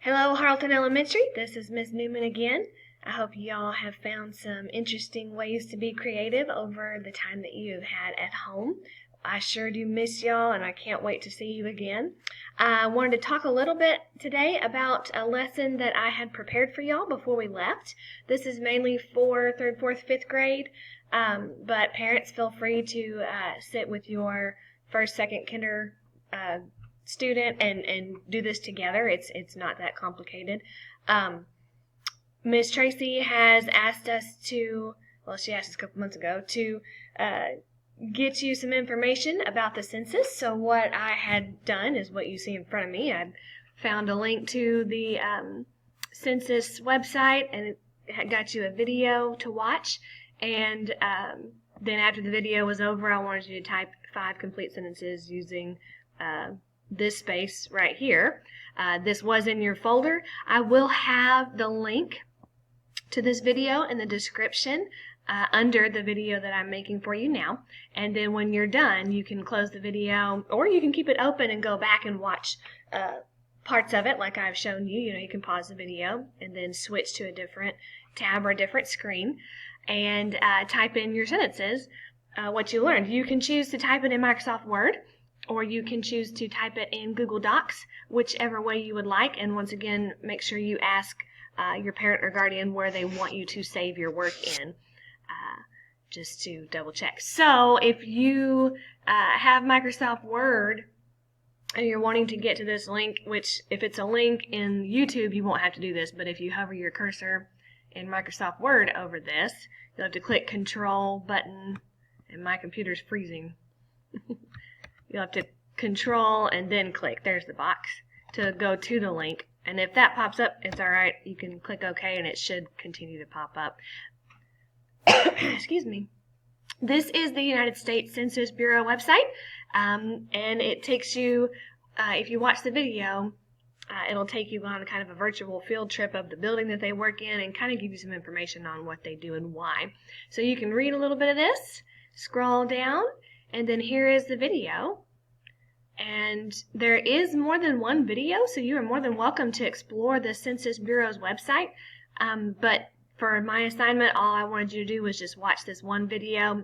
Hello, Harleton Elementary. This is Miss Newman again. I hope y'all have found some interesting ways to be creative over the time that you've had at home. I sure do miss y'all, and I can't wait to see you again. I wanted to talk a little bit today about a lesson that I had prepared for y'all before we left. This is mainly for 3rd, 4th, 5th grade, but parents feel free to sit with your 1st, 2nd kinder student and do this together. It's not that complicated. Miss Tracy has asked us to, well, she asked us a couple months ago to get you some information about the census. So what I had done is what you see in front of me. I found a link to the census website, and it got you a video to watch. And then after the video was over, I wanted you to type 5 complete sentences using this space right here. This was in your folder. I will have the link to this video in the description under the video that I'm making for you now. And then when you're done, you can close the video, or you can keep it open and go back and watch parts of it like I've shown you. You know, you can pause the video and then switch to a different tab or a different screen and type in your sentences, what you learned. You can choose to type it in Microsoft Word, or you can choose to type it in Google Docs, whichever way you would like. And once again, make sure you ask your parent or guardian where they want you to save your work in, just to double check. So if you have Microsoft Word and you're wanting to get to this link, which if it's a link in YouTube, you won't have to do this, but if you hover your cursor in Microsoft Word over this, you'll have to click Control button, and my computer's freezing. You'll have to Control and then click, there's the box, to go to the link. And if that pops up, it's alright. You can click OK and it should continue to pop up. Excuse me. This is the United States Census Bureau website, and it takes you, if you watch the video, it'll take you on kind of a virtual field trip of the building that they work in and kind of give you some information on what they do and why. So you can read a little bit of this, scroll down, and then here is the video. And there is more than one video, so you are more than welcome to explore the Census Bureau's website. But for my assignment, all I wanted you to do was just watch this one video.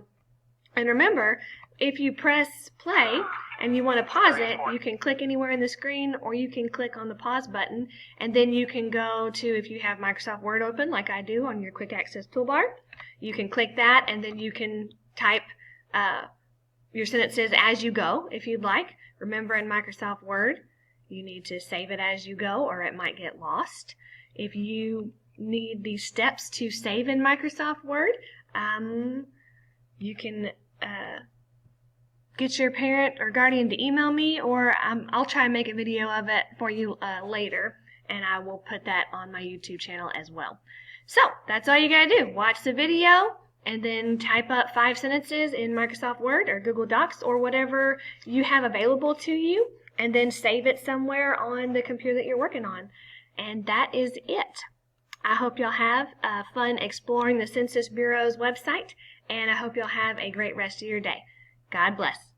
And remember, if you press play and you want to pause it, you can click anywhere in the screen, or you can click on the pause button, and then you can go to, if you have Microsoft Word open like I do on your quick access toolbar, you can click that, and then you can type your sentences as you go if you'd like. Remember, in Microsoft Word, you need to save it as you go or it might get lost. If you need these steps to save in Microsoft Word, you can get your parent or guardian to email me, or I'll try and make a video of it for you later, and I will put that on my YouTube channel as well. So that's all you gotta do. Watch the video and then type up 5 sentences in Microsoft Word or Google Docs or whatever you have available to you, and then save it somewhere on the computer that you're working on. And that is it. I hope you'll have fun exploring the Census Bureau's website, and I hope you'll have a great rest of your day. God bless.